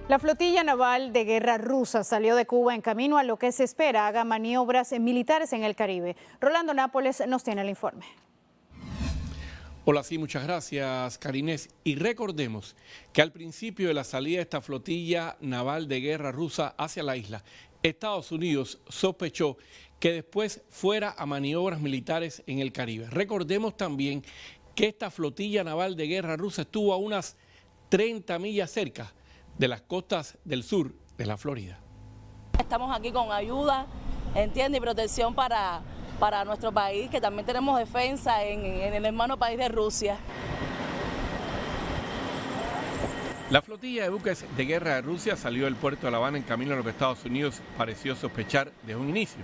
La flotilla naval de guerra rusa salió de Cuba en camino a lo que se espera haga maniobras militares en el Caribe. Rolando Nápoles nos tiene el informe. Hola, sí, muchas gracias, Karinés. Y recordemos que al principio de la salida de esta flotilla naval de guerra rusa hacia la isla, Estados Unidos sospechó que después fuera a maniobras militares en el Caribe. Recordemos también que esta flotilla naval de guerra rusa estuvo a unas 30 millas cerca de las costas del sur de la Florida. Estamos aquí con ayuda, entiende, y protección para nuestro país, que también tenemos defensa en el hermano país de Rusia. La flotilla de buques de guerra de Rusia salió del puerto de La Habana en camino a lo que Estados Unidos pareció sospechar desde un inicio,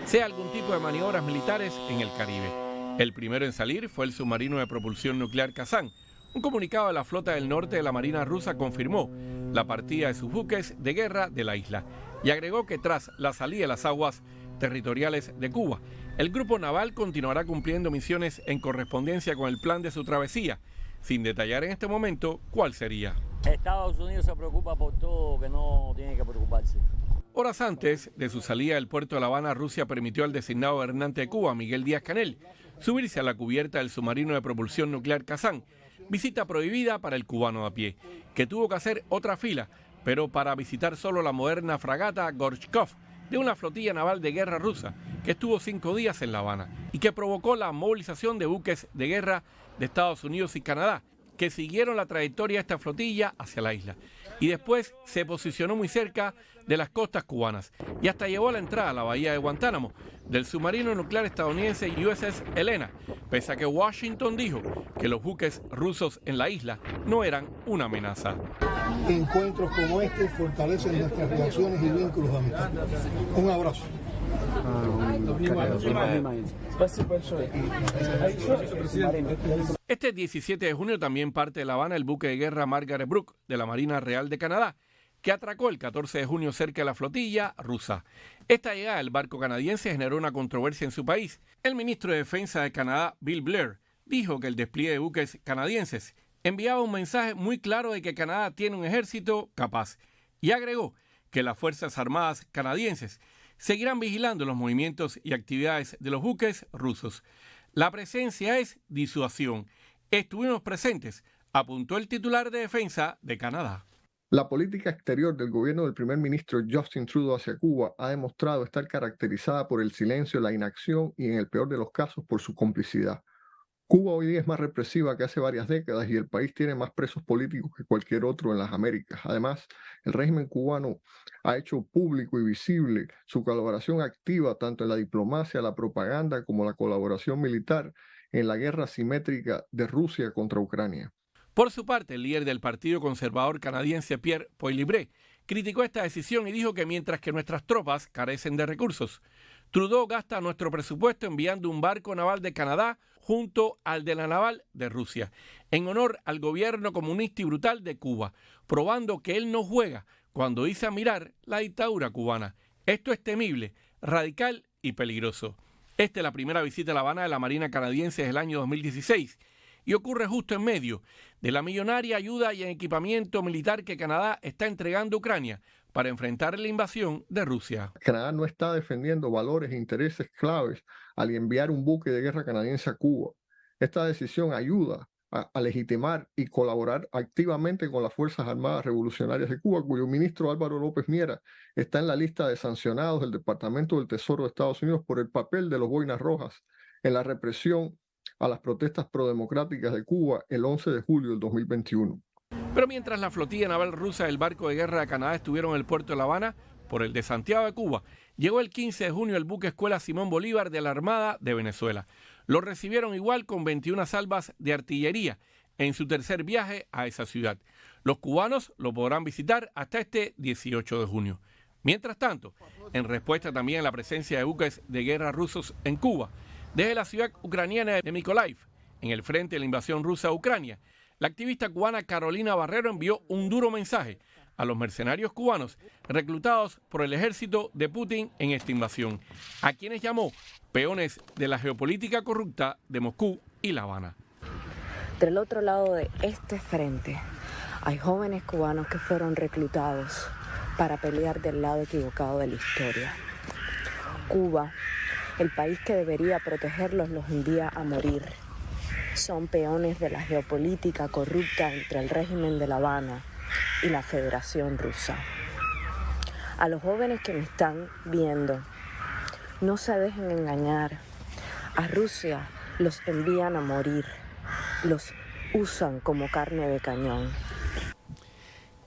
sea algún tipo de maniobras militares en el Caribe. El primero en salir fue el submarino de propulsión nuclear Kazán. Un comunicado de la flota del norte de la Marina rusa confirmó la partida de sus buques de guerra de la isla y agregó que tras la salida de las aguas territoriales de Cuba, el grupo naval continuará cumpliendo misiones en correspondencia con el plan de su travesía, sin detallar en este momento cuál sería. Estados Unidos se preocupa por todo que no tiene que preocuparse. Horas antes de su salida del puerto de La Habana, Rusia permitió al designado gobernante de Cuba, Miguel Díaz-Canel, subirse a la cubierta del submarino de propulsión nuclear Kazán, visita prohibida para el cubano de a pie, que tuvo que hacer otra fila, pero para visitar solo la moderna fragata Gorchkov de una flotilla naval de guerra rusa que estuvo 5 días en La Habana y que provocó la movilización de buques de guerra de Estados Unidos y Canadá, que siguieron la trayectoria de esta flotilla hacia la isla y después se posicionó muy cerca de las costas cubanas y hasta llevó a la entrada a la bahía de Guantánamo del submarino nuclear estadounidense USS Helena, pese a que Washington dijo que los buques rusos en la isla no eran una amenaza. Encuentros como este fortalecen nuestras relaciones y vínculos de amistad. Un abrazo. Este 17 de junio también parte de La Habana el buque de guerra Margaret Brooke de la Marina Real de Canadá, que atracó el 14 de junio cerca de la flotilla rusa. Esta llegada del barco canadiense generó una controversia en su país. El ministro de Defensa de Canadá, Bill Blair, dijo que el despliegue de buques canadienses enviaba un mensaje muy claro de que Canadá tiene un ejército capaz y agregó que las Fuerzas Armadas canadienses seguirán vigilando los movimientos y actividades de los buques rusos. La presencia es disuasión. Estuvimos presentes, apuntó el titular de Defensa de Canadá. La política exterior del gobierno del primer ministro Justin Trudeau hacia Cuba ha demostrado estar caracterizada por el silencio, la inacción y, en el peor de los casos, por su complicidad. Cuba hoy día es más represiva que hace varias décadas y el país tiene más presos políticos que cualquier otro en las Américas. Además, el régimen cubano ha hecho público y visible su colaboración activa tanto en la diplomacia, la propaganda como la colaboración militar en la guerra asimétrica de Rusia contra Ucrania. Por su parte, el líder del Partido Conservador canadiense Pierre Poilievre criticó esta decisión y dijo que mientras que nuestras tropas carecen de recursos, Trudeau gasta nuestro presupuesto enviando un barco naval de Canadá junto al de la naval de Rusia, en honor al gobierno comunista y brutal de Cuba, probando que él no juega cuando dice admirar la dictadura cubana. Esto es temible, radical y peligroso. Esta es la primera visita a La Habana de la Marina canadiense desde el año 2016 y ocurre justo en medio de la millonaria ayuda y equipamiento militar que Canadá está entregando a Ucrania para enfrentar la invasión de Rusia. Canadá no está defendiendo valores e intereses claves al enviar un buque de guerra canadiense a Cuba. Esta decisión ayuda a legitimar y colaborar activamente con las Fuerzas Armadas Revolucionarias de Cuba, cuyo ministro Álvaro López Miera está en la lista de sancionados del Departamento del Tesoro de Estados Unidos por el papel de los boinas rojas en la represión a las protestas prodemocráticas de Cuba el 11 de julio del 2021. Pero mientras la flotilla naval rusa y el barco de guerra de Canadá estuvieron en el puerto de La Habana, por el de Santiago de Cuba, llegó el 15 de junio el buque escuela Simón Bolívar de la Armada de Venezuela. Lo recibieron igual con 21 salvas de artillería en su tercer viaje a esa ciudad. Los cubanos lo podrán visitar hasta este 18 de junio. Mientras tanto, en respuesta también a la presencia de buques de guerra rusos en Cuba, desde la ciudad ucraniana de Mykolaiv, en el frente de la invasión rusa a Ucrania, la activista cubana Carolina Barrero envió un duro mensaje a los mercenarios cubanos reclutados por el ejército de Putin en esta invasión, a quienes llamó peones de la geopolítica corrupta de Moscú y La Habana. Del otro lado de este frente Hay jóvenes cubanos que fueron reclutados para pelear del lado equivocado de la historia. Cuba, el país que debería protegerlos, los envía a morir. Son peones de la geopolítica corrupta entre el régimen de La Habana y la Federación Rusa. A los jóvenes que me están viendo, no se dejen engañar. A Rusia los envían a morir, los usan como carne de cañón.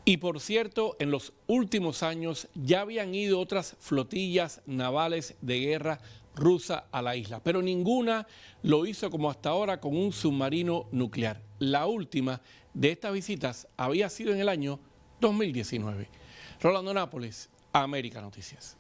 Y por cierto, en los últimos años ya habían ido otras flotillas navales de guerra rusa a la isla, pero ninguna lo hizo como hasta ahora con un submarino nuclear. La última de estas visitas había sido en el año 2019. Rolando Nápoles, América Noticias.